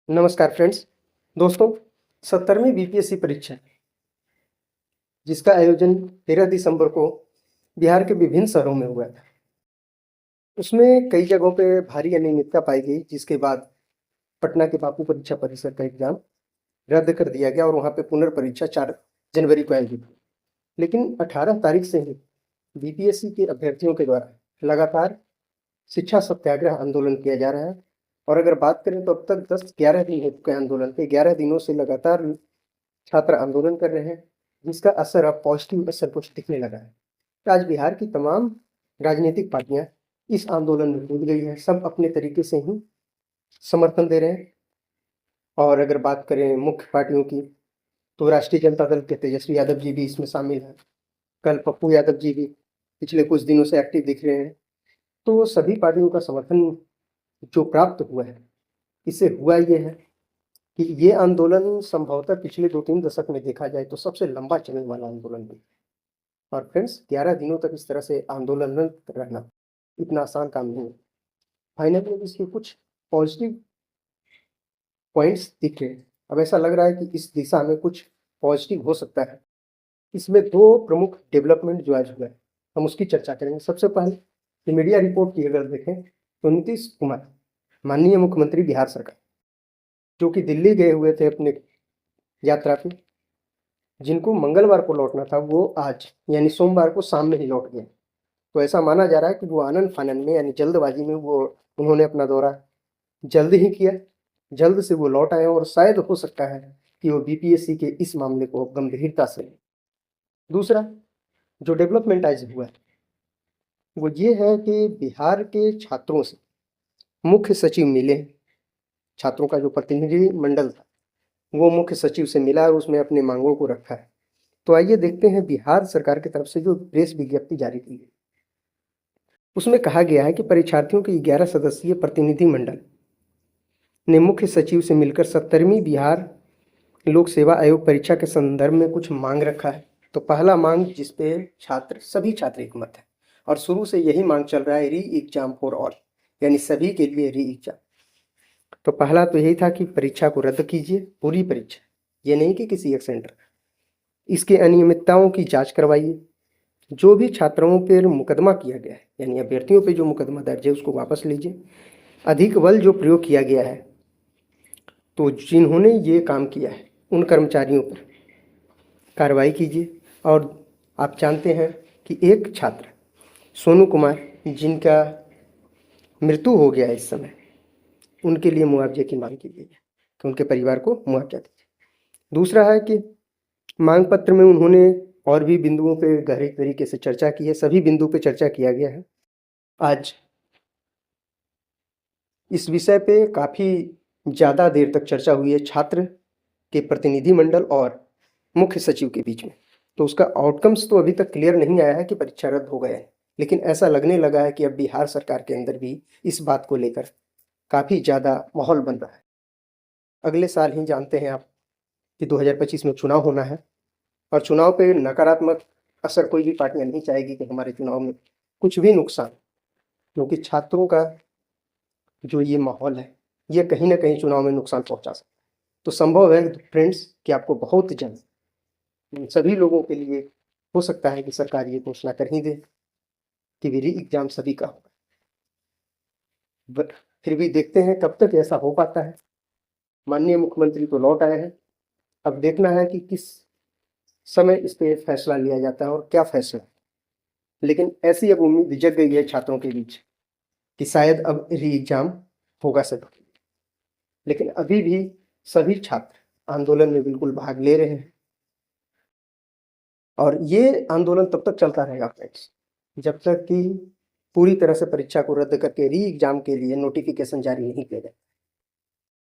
नमस्कार फ्रेंड्स। दोस्तों, 70वीं बीपीएससी परीक्षा जिसका आयोजन 13 दिसंबर को बिहार के विभिन्न शहरों में हुआ था, उसमें कई जगहों पे भारी अनियमितता पाई गई, जिसके बाद पटना के बापू परीक्षा परिसर का एग्जाम रद्द कर दिया गया और वहाँ पे पुनर्परीक्षा 4 जनवरी को आयोजित हुई। लेकिन 18 तारीख से ही बीपीएससी के अभ्यर्थियों के द्वारा लगातार शिक्षा सत्याग्रह आंदोलन किया जा रहा है। और अगर बात करें तो अब तक 10-11 दिन हो चुके हैं आंदोलन पे। 11 दिनों से लगातार छात्र आंदोलन कर रहे हैं, जिसका असर अब पॉजिटिव असर कुछ दिखने लगा है। तो आज बिहार की तमाम राजनीतिक पार्टियां इस आंदोलन में कूद गई है। सब अपने तरीके से ही समर्थन दे रहे हैं। और अगर बात करें मुख्य पार्टियों की, तो राष्ट्रीय जनता दल के तेजस्वी यादव जी भी इसमें शामिल हैं। कल पप्पू यादव जी भी पिछले कुछ दिनों से एक्टिव दिख रहे हैं। तो सभी पार्टियों का समर्थन जो प्राप्त हुआ है, इससे हुआ ये है कि ये आंदोलन संभवतः पिछले 2-3 दशक में देखा जाए तो सबसे लंबा चलने वाला आंदोलन भी। और फ्रेंड्स, 11 दिनों तक इस तरह से आंदोलनरत रहना इतना आसान काम नहीं है। फाइनली इसके कुछ पॉजिटिव पॉइंट्स दिख रहे हैं। अब ऐसा लग रहा है कि इस दिशा में कुछ पॉजिटिव हो सकता है। इसमें 2 प्रमुख डेवलपमेंट जो आज हुआ है, हम उसकी चर्चा करेंगे। सबसे पहले मीडिया रिपोर्ट की अगर देखें तो नीतीश कुमार, माननीय मुख्यमंत्री बिहार सरकार, जो कि दिल्ली गए हुए थे अपने यात्रा पे, जिनको मंगलवार को लौटना था, वो आज यानी सोमवार को शाम में ही लौट गए। तो ऐसा माना जा रहा है कि वो आनन फानन में यानी जल्दबाजी में उन्होंने अपना दौरा जल्द ही किया, जल्द से वो लौट आए और शायद हो सकता है कि वो बीपीएससी के इस मामले को गंभीरता से। दूसरा जो डेवलपमेंट आज हुआ है वो ये है कि बिहार के छात्रों से मुख्य सचिव मिले। छात्रों का जो प्रतिनिधि मंडल था वो मुख्य सचिव से मिला और उसमें अपने मांगों को रखा है। तो आइए देखते हैं बिहार सरकार की तरफ से जो प्रेस विज्ञप्ति जारी की है, उसमें कहा गया है कि परीक्षार्थियों के 11 सदस्यीय प्रतिनिधि मंडल ने मुख्य सचिव से मिलकर 70वीं बिहार लोक सेवा आयोग परीक्षा के संदर्भ में कुछ मांग रखा है। तो पहला मांग जिसपे सभी छात्र एकमत है और शुरू से यही मांग चल रहा है, री एग्जाम फॉर ऑल, यानी सभी के लिए री एग्जाम। तो पहला तो यही था कि परीक्षा को रद्द कीजिए, पूरी परीक्षा, ये नहीं कि किसी एक सेंटर। इसके अनियमितताओं की जांच करवाइए। जो भी छात्रों पर मुकदमा किया गया है यानी अभ्यर्थियों पे जो मुकदमा दर्ज है उसको वापस लीजिए। अधिक बल जो प्रयोग किया गया है, तो जिन्होंने ये काम किया है उन कर्मचारियों पर कार्रवाई कीजिए। और आप जानते हैं कि एक छात्र सोनू कुमार, जिनका मृत्यु हो गया है इस समय, उनके लिए मुआवजे की मांग की गई है कि उनके परिवार को मुआवजा दीजिए। दूसरा है कि मांग पत्र में उन्होंने और भी बिंदुओं पे गहरे तरीके से चर्चा की है। सभी बिंदु पे चर्चा किया गया है। आज इस विषय पे काफ़ी ज़्यादा देर तक चर्चा हुई है छात्र के प्रतिनिधि मंडल और मुख्य सचिव के बीच में। तो उसका आउटकम्स तो अभी तक क्लियर नहीं आया है कि परीक्षा रद्द हो गया है, लेकिन ऐसा लगने लगा है कि अब बिहार सरकार के अंदर भी इस बात को लेकर काफ़ी ज़्यादा माहौल बन रहा है। अगले साल ही जानते हैं आप कि 2025 में चुनाव होना है और चुनाव पे नकारात्मक असर कोई भी पार्टियां नहीं चाहेगी कि हमारे चुनाव में कुछ भी नुकसान, क्योंकि छात्रों का जो ये माहौल है ये कहीं ना कहीं चुनाव में नुकसान पहुंचा सकता है। तो संभव है फ्रेंड्स कि आपको बहुत जल्द इन सभी लोगों के लिए हो सकता है कि सरकार ये घोषणा कर ही दे कि री एग्जाम सभी का होगा। फिर भी देखते हैं कब तक ऐसा हो पाता है। माननीय मुख्यमंत्री तो लौट आए हैं, अब देखना है कि किस समय इस पे फैसला लिया जाता है और क्या फैसला। लेकिन ऐसी अब उम्मीद जग गई है छात्रों के बीच कि शायद अब री एग्जाम होगा सभी। लेकिन अभी भी सभी छात्र आंदोलन में बिल्कुल भाग ले रहे हैं और ये आंदोलन तब तक चलता रहेगा फ्रेंड्स, जब तक कि पूरी तरह से परीक्षा को रद्द करके री एग्जाम के लिए नोटिफिकेशन जारी नहीं किया जाए।